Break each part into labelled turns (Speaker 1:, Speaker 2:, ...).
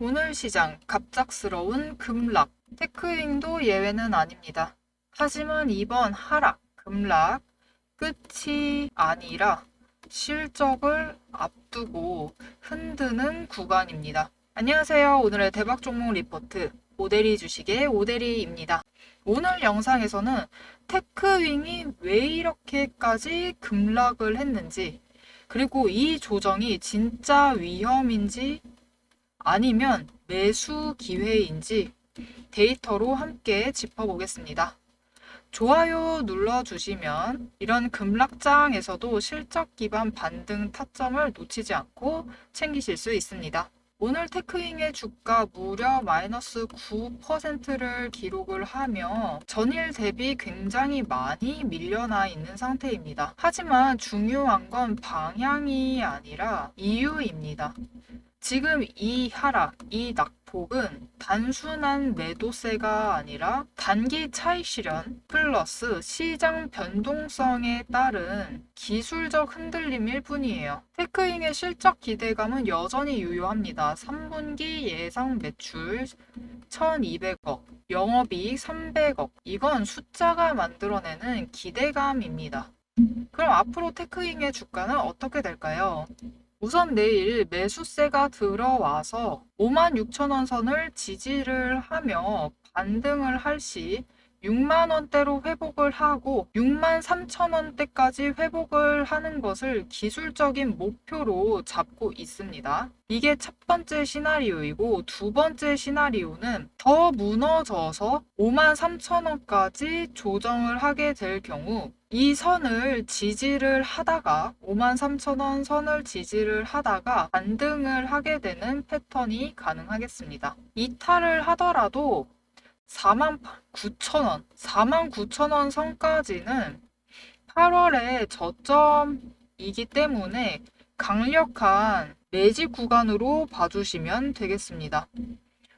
Speaker 1: 오늘 시장 갑작스러운 급락, 테크윙도 예외는 아닙니다. 하지만 이번 하락, 급락 끝이 아니라 실적을 앞두고 흔드는 구간입니다. 안녕하세요. 오늘의 대박 종목 리포트 오대리 주식의 오대리입니다. 오늘 영상에서는 테크윙이 왜 이렇게까지 급락을 했는지, 그리고 이 조정이 진짜 위험인지 아니면 매수 기회인지 데이터로 함께 짚어보겠습니다. 좋아요 눌러주시면 이런 급락장에서도 실적 기반 반등 타점을 놓치지 않고 챙기실 수 있습니다. 오늘 테크윙의 주가 무려 마이너스 9%를 기록을 하며 전일 대비 굉장히 많이 밀려나 있는 상태입니다. 하지만 중요한 건 방향이 아니라 이유입니다. 지금 이 하락, 이 낙폭은 단순한 매도세가 아니라 단기 차익 실현 플러스 시장 변동성에 따른 기술적 흔들림일 뿐이에요. 테크윙의 실적 기대감은 여전히 유효합니다. 3분기 예상 매출 1200억, 영업이익 300억. 이건 숫자가 만들어내는 기대감입니다. 그럼 앞으로 테크윙의 주가는 어떻게 될까요? 우선 내일 매수세가 들어와서 56,000원 선을 지지를 하며 반등을 할 시 6만 원대로 회복을 하고 63,000원대까지 회복을 하는 것을 기술적인 목표로 잡고 있습니다. 이게 첫 번째 시나리오이고, 두 번째 시나리오는 더 무너져서 53,000원까지 조정을 하게 될 경우 이 선을 지지를 하다가 53,000원 선을 지지를 하다가 반등을 하게 되는 패턴이 가능하겠습니다. 이탈을 하더라도 49,000원, 49,000원 선까지는 8월의 저점이기 때문에 강력한 매집 구간으로 봐주시면 되겠습니다.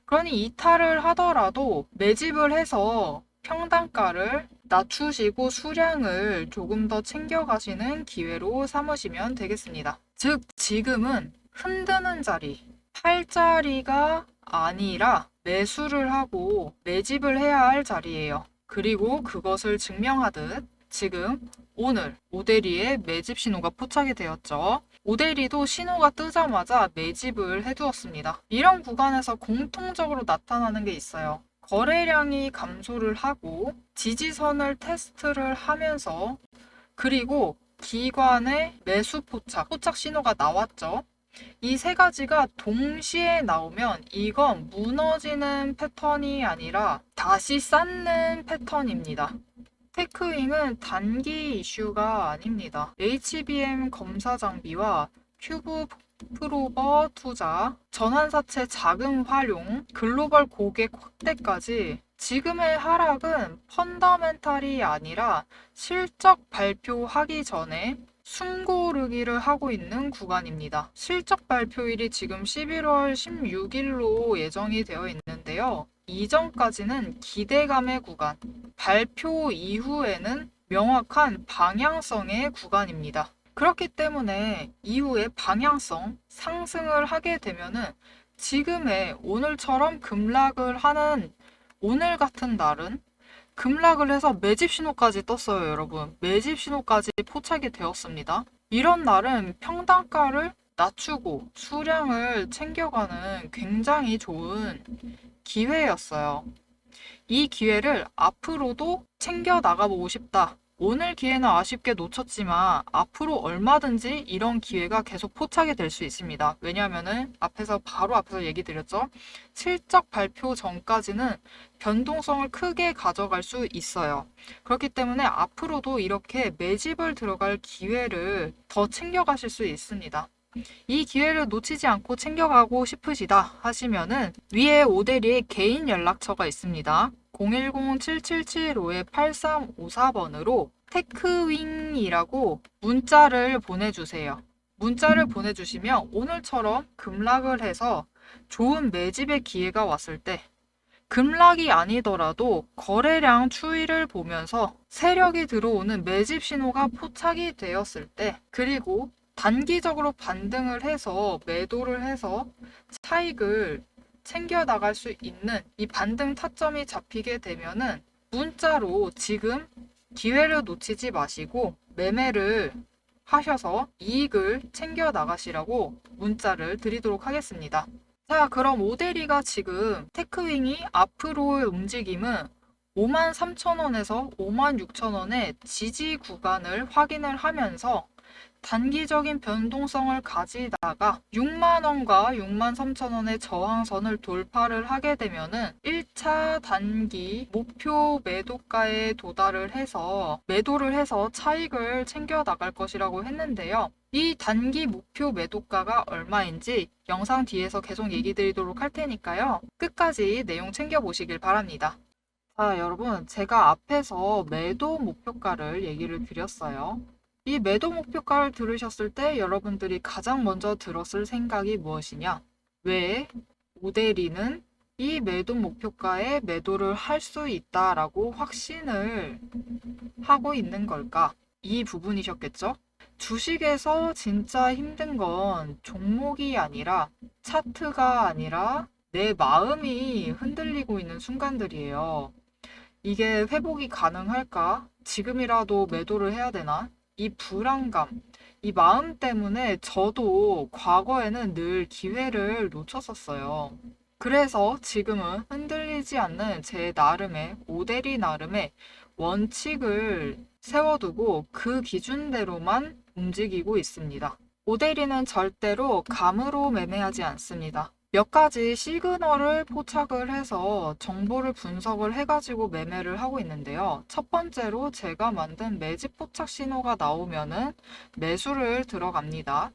Speaker 1: 그러니 이탈을 하더라도 매집을 해서 평단가를 낮추시고 수량을 조금 더 챙겨가시는 기회로 삼으시면 되겠습니다. 즉, 지금은 흔드는 자리, 팔 자리가 아니라 매수를 하고 매집을 해야 할 자리예요. 그리고 그것을 증명하듯 지금 오늘 오대리의 매집 신호가 포착이 되었죠. 오대리도 신호가 뜨자마자 매집을 해두었습니다. 이런 구간에서 공통적으로 나타나는 게 있어요. 거래량이 감소를 하고 지지선을 테스트를 하면서, 그리고 기관의 매수 포착 신호가 나왔죠. 이 세 가지가 동시에 나오면 이건 무너지는 패턴이 아니라 다시 쌓는 패턴입니다. 테크윙은 단기 이슈가 아닙니다. HBM 검사 장비와 큐브 프로버 투자, 전환사채 자금 활용, 글로벌 고객 확대까지 지금의 하락은 펀더멘탈이 아니라 실적 발표하기 전에 숨고르기를 하고 있는 구간입니다. 실적 발표일이 지금 11월 16일로 예정이 되어 있는데요. 이전까지는 기대감의 구간, 발표 이후에는 명확한 방향성의 구간입니다. 그렇기 때문에 이후에 방향성 상승을 하게 되면은 지금의 오늘처럼 급락을 하는 오늘 같은 날은 급락을 해서 매집 신호까지 떴어요, 여러분. 매집 신호까지 포착이 되었습니다. 이런 날은 평단가를 낮추고 수량을 챙겨가는 굉장히 좋은 기회였어요. 이 기회를 앞으로도 챙겨 나가보고 싶다. 오늘 기회는 아쉽게 놓쳤지만 앞으로 얼마든지 이런 기회가 계속 포착이 될 수 있습니다. 왜냐하면은 바로 앞에서 얘기 드렸죠. 실적 발표 전까지는 변동성을 크게 가져갈 수 있어요. 그렇기 때문에 앞으로도 이렇게 매집을 들어갈 기회를 더 챙겨가실 수 있습니다. 이 기회를 놓치지 않고 챙겨가고 싶으시다 하시면은 위에 오대리의 개인 연락처가 있습니다. 010-7775-8354번으로 테크윙이라고 문자를 보내주세요. 문자를 보내주시면 오늘처럼 급락을 해서 좋은 매집의 기회가 왔을 때, 급락이 아니더라도 거래량 추이를 보면서 세력이 들어오는 매집 신호가 포착이 되었을 때, 그리고 단기적으로 반등을 해서 매도를 해서 차익을 챙겨 나갈 수 있는 이 반등 타점이 잡히게 되면은 문자로 지금 기회를 놓치지 마시고 매매를 하셔서 이익을 챙겨 나가시라고 문자를 드리도록 하겠습니다. 자, 그럼 오데리가 지금 테크윙이 앞으로의 움직임은 53,000원에서 56,000원의 지지 구간을 확인을 하면서 단기적인 변동성을 가지다가 6만원과 63,000원의 저항선을 돌파를 하게 되면은 1차 단기 목표 매도가에 도달을 해서 매도를 해서 차익을 챙겨 나갈 것이라고 했는데요. 이 단기 목표 매도가가 얼마인지 영상 뒤에서 계속 얘기 드리도록 할 테니까요. 끝까지 내용 챙겨보시길 바랍니다. 자, 여러분, 제가 앞에서 매도 목표가를 얘기를 드렸어요. 이 매도 목표가를 들으셨을 때 여러분들이 가장 먼저 들었을 생각이 무엇이냐? 왜 오데리는 이 매도 목표가에 매도를 할 수 있다라고 확신을 하고 있는 걸까? 이 부분이셨겠죠? 주식에서 진짜 힘든 건 종목이 아니라 차트가 아니라 내 마음이 흔들리고 있는 순간들이에요. 이게 회복이 가능할까? 지금이라도 매도를 해야 되나? 이 불안감, 이 마음 때문에 저도 과거에는 늘 기회를 놓쳤었어요. 그래서 지금은 흔들리지 않는 제 나름의, 오데리 나름의 원칙을 세워두고 그 기준대로만 움직이고 있습니다. 오데리는 절대로 감으로 매매하지 않습니다. 몇 가지 시그널을 포착을 해서 정보를 분석을 해가지고 매매를 하고 있는데요. 첫 번째로 제가 만든 매집 포착 신호가 나오면은 매수를 들어갑니다.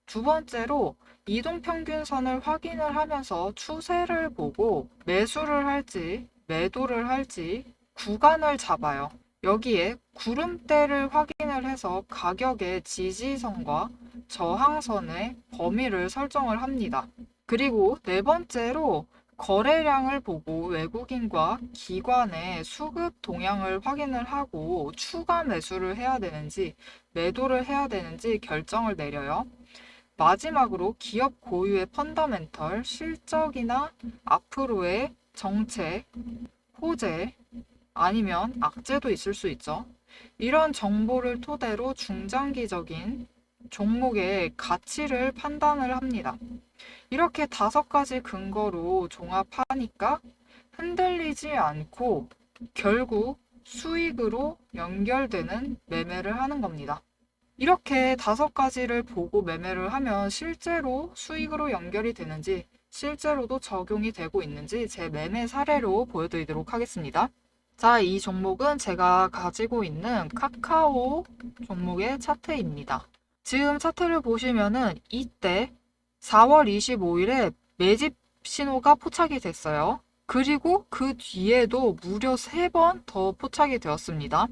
Speaker 1: 두 번째로 이동평균선을 확인을 하면서 추세를 보고 매수를 할지 매도를 할지 구간을 잡아요. 여기에 구름대를 확인을 해서 가격의 지지선과 저항선의 범위를 설정을 합니다. 그리고 네 번째로 거래량을 보고 외국인과 기관의 수급 동향을 확인을 하고 추가 매수를 해야 되는지 매도를 해야 되는지 결정을 내려요. 마지막으로 기업 고유의 펀더멘털, 실적이나 앞으로의 정책, 호재, 아니면 악재도 있을 수 있죠. 이런 정보를 토대로 중장기적인 종목의 가치를 판단을 합니다. 이렇게 5가지 근거로 종합하니까 흔들리지 않고 결국 수익으로 연결되는 매매를 하는 겁니다. 이렇게 5가지를 보고 매매를 하면 실제로 수익으로 연결이 되는지 실제로도 적용이 되고 있는지 제 매매 사례로 보여드리도록 하겠습니다. 자, 이 종목은 제가 가지고 있는 카카오 종목의 차트입니다. 지금 차트를 보시면은 이때 4월 25일에 매집 신호가 포착이 됐어요. 그리고 그 뒤에도 무려 3번 더 포착이 되었습니다.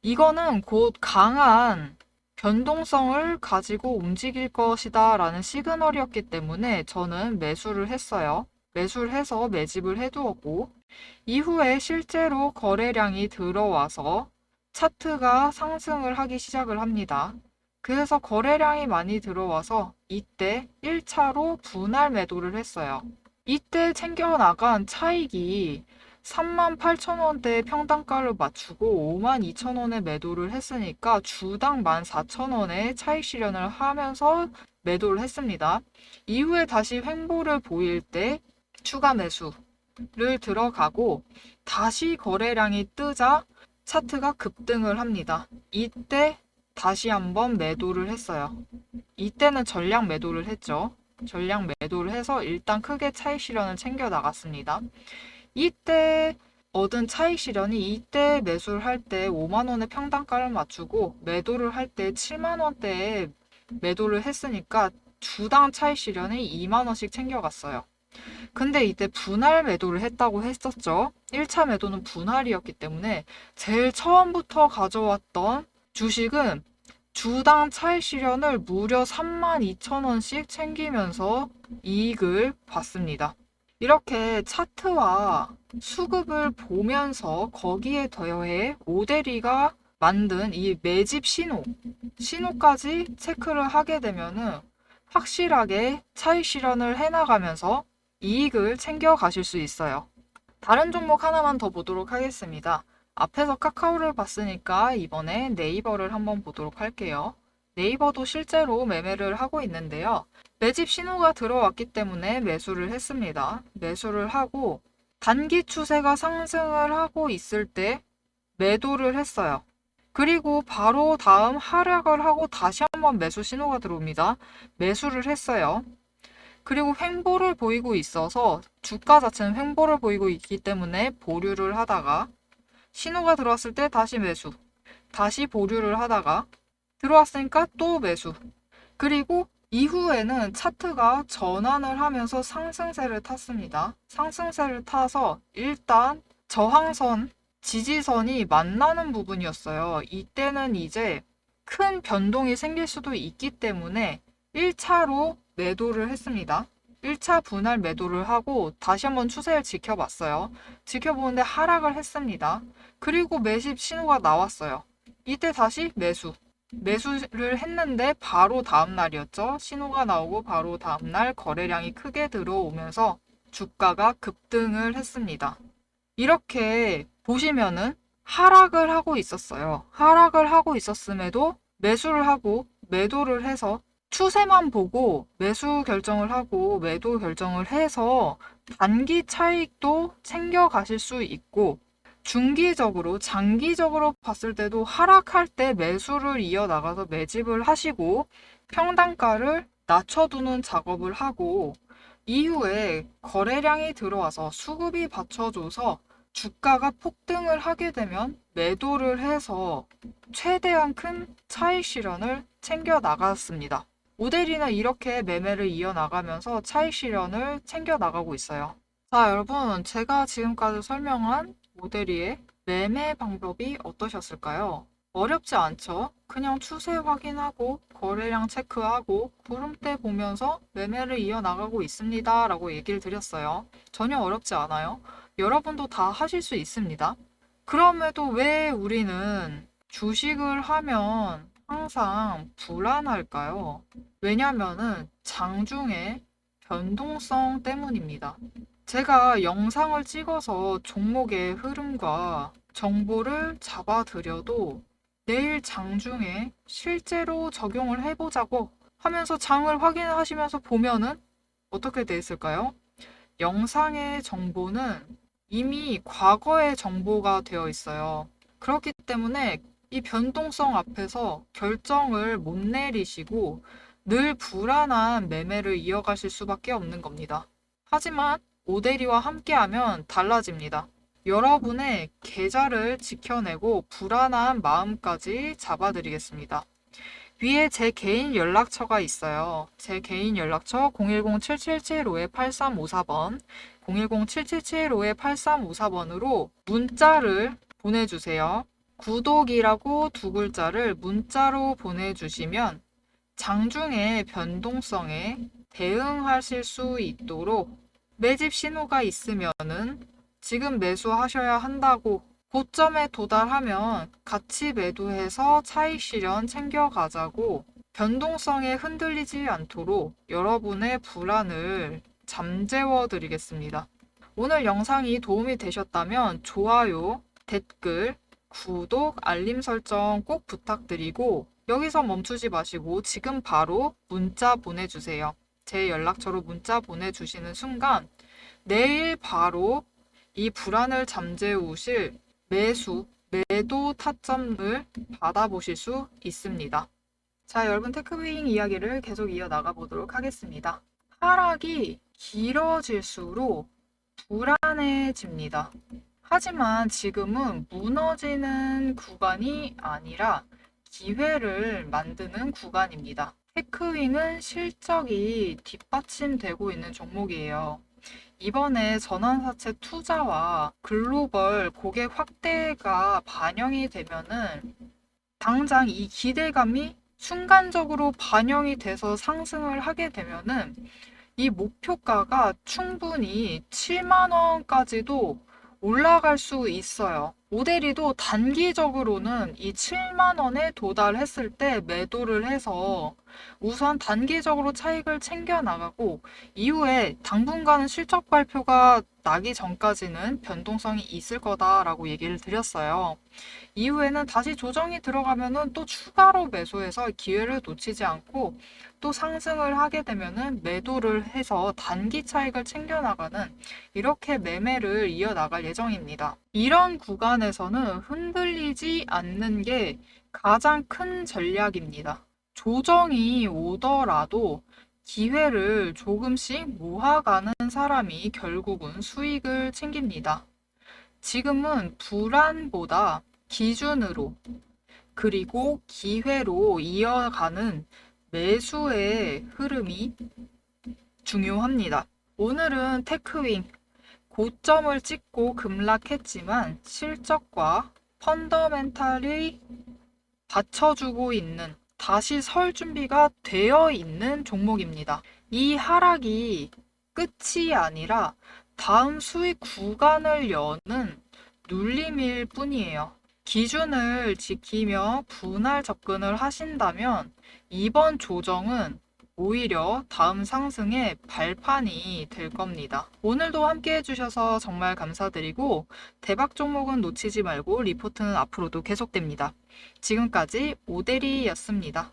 Speaker 1: 이거는 곧 강한 변동성을 가지고 움직일 것이다 라는 시그널이었기 때문에 저는 매수를 했어요. 매수를 해서 매집을 해두었고 이후에 실제로 거래량이 들어와서 차트가 상승을 하기 시작을 합니다. 그래서 거래량이 많이 들어와서 이때 1차로 분할 매도를 했어요. 이때 챙겨나간 차익이 38,000원대 평단가를 맞추고 52,000원에 매도를 했으니까 주당 14,000원에 차익 실현을 하면서 매도를 했습니다. 이후에 다시 횡보를 보일 때 추가 매수를 들어가고 다시 거래량이 뜨자 차트가 급등을 합니다. 이때 다시 한번 매도를 했어요. 이때는 전량 매도를 했죠. 전량 매도를 해서 일단 크게 차익 실현을 챙겨 나갔습니다. 이때 얻은 차익 실현이 이때 매수를 할 때 5만원의 평단가를 맞추고 매도를 할 때 7만원대에 매도를 했으니까 주당 차익 실현이 2만원씩 챙겨갔어요. 근데 이때 분할 매도를 했다고 했었죠. 1차 매도는 분할이었기 때문에 제일 처음부터 가져왔던 주식은 주당 차익 실현을 무려 32,000원씩 챙기면서 이익을 봤습니다. 이렇게 차트와 수급을 보면서 거기에 더해 오데리가 만든 이 매집 신호까지 체크를 하게 되면은 확실하게 차익 실현을 해나가면서 이익을 챙겨 가실 수 있어요. 다른 종목 하나만 더 보도록 하겠습니다. 앞에서 카카오를 봤으니까 이번에 네이버를 한번 보도록 할게요. 네이버도 실제로 매매를 하고 있는데요. 매집 신호가 들어왔기 때문에 매수를 했습니다. 매수를 하고 단기 추세가 상승을 하고 있을 때 매도를 했어요. 그리고 바로 다음 하락을 하고 다시 한번 매수 신호가 들어옵니다. 매수를 했어요. 그리고 횡보를 보이고 있어서 주가 자체는 횡보를 보이고 있기 때문에 보류를 하다가 신호가 들어왔을 때 다시 매수, 다시 보류를 하다가 들어왔으니까 또 매수. 그리고 이후에는 차트가 전환을 하면서 상승세를 탔습니다. 상승세를 타서 일단 저항선, 지지선이 만나는 부분이었어요. 이때는 이제 큰 변동이 생길 수도 있기 때문에 1차로 매도를 했습니다. 1차 분할 매도를 하고 다시 한번 추세를 지켜봤어요. 지켜보는데 하락을 했습니다. 그리고 매집 신호가 나왔어요. 이때 다시 매수. 매수를 했는데 바로 다음 날이었죠. 신호가 나오고 바로 다음 날 거래량이 크게 들어오면서 주가가 급등을 했습니다. 이렇게 보시면은 하락을 하고 있었어요. 하락을 하고 있었음에도 매수를 하고 매도를 해서 추세만 보고 매수 결정을 하고 매도 결정을 해서 단기 차익도 챙겨 가실 수 있고 중기적으로, 장기적으로 봤을 때도 하락할 때 매수를 이어나가서 매집을 하시고 평단가를 낮춰두는 작업을 하고 이후에 거래량이 들어와서 수급이 받쳐줘서 주가가 폭등을 하게 되면 매도를 해서 최대한 큰 차익 실현을 챙겨 나갔습니다. 오데리는 이렇게 매매를 이어나가면서 차익 실현을 챙겨 나가고 있어요. 자, 여러분, 제가 지금까지 설명한 오데리의 매매 방법이 어떠셨을까요? 어렵지 않죠? 그냥 추세 확인하고 거래량 체크하고 구름대 보면서 매매를 이어나가고 있습니다 라고 얘기를 드렸어요. 전혀 어렵지 않아요. 여러분도 다 하실 수 있습니다. 그럼에도 왜 우리는 주식을 하면 항상 불안할까요? 왜냐면은 장중에 변동성 때문입니다. 제가 영상을 찍어서 종목의 흐름과 정보를 잡아드려도 내일 장중에 실제로 적용을 해보자고 하면서 장을 확인하시면서 보면은 어떻게 돼 있을까요? 영상의 정보는 이미 과거의 정보가 되어 있어요. 그렇기 때문에 이 변동성 앞에서 결정을 못 내리시고 늘 불안한 매매를 이어가실 수밖에 없는 겁니다. 하지만 오데리와 함께하면 달라집니다. 여러분의 계좌를 지켜내고 불안한 마음까지 잡아드리겠습니다. 위에 제 개인 연락처가 있어요. 제 개인 연락처 010-7775-8354번, 010-7775-8354번으로 문자를 보내주세요. 구독이라고 두 글자를 문자로 보내주시면 장중의 변동성에 대응하실 수 있도록 매집 신호가 있으면은 지금 매수하셔야 한다고 고점에 도달하면 같이 매도해서 차익 실현 챙겨가자고 변동성에 흔들리지 않도록 여러분의 불안을 잠재워 드리겠습니다. 오늘 영상이 도움이 되셨다면 좋아요, 댓글, 구독, 알림 설정 꼭 부탁드리고 여기서 멈추지 마시고 지금 바로 문자 보내주세요. 제 연락처로 문자 보내주시는 순간 내일 바로 이 불안을 잠재우실 매수, 매도 타점을 받아보실 수 있습니다. 자, 여러분 테크윙 이야기를 계속 이어나가 보도록 하겠습니다. 하락이 길어질수록 불안해집니다. 하지만 지금은 무너지는 구간이 아니라 기회를 만드는 구간입니다. 테크윙은 실적이 뒷받침되고 있는 종목이에요. 이번에 전환사채 투자와 글로벌 고객 확대가 반영이 되면은 당장 이 기대감이 순간적으로 반영이 돼서 상승을 하게 되면은 이 목표가가 충분히 7만 원까지도 올라갈 수 있어요. 오데리도 단기적으로는 이 7만 원에 도달했을 때 매도를 해서 우선 단기적으로 차익을 챙겨 나가고 이후에 당분간은 실적 발표가 나기 전까지는 변동성이 있을 거다라고 얘기를 드렸어요. 이후에는 다시 조정이 들어가면은 또 추가로 매수해서 기회를 놓치지 않고 또 상승을 하게 되면은 매도를 해서 단기 차익을 챙겨 나가는 이렇게 매매를 이어나갈 예정입니다. 이런 구간에서는 흔들리지 않는 게 가장 큰 전략입니다. 조정이 오더라도 기회를 조금씩 모아가는 사람이 결국은 수익을 챙깁니다. 지금은 불안보다 기준으로 그리고 기회로 이어가는 매수의 흐름이 중요합니다. 오늘은 테크윙 고점을 찍고 급락했지만 실적과 펀더멘탈이 받쳐주고 있는 다시 설 준비가 되어 있는 종목입니다. 이 하락이 끝이 아니라 다음 수익 구간을 여는 눌림일 뿐이에요. 기준을 지키며 분할 접근을 하신다면 이번 조정은 오히려 다음 상승의 발판이 될 겁니다. 오늘도 함께 해주셔서 정말 감사드리고 대박 종목은 놓치지 말고 리포트는 앞으로도 계속됩니다. 지금까지 오대리였습니다.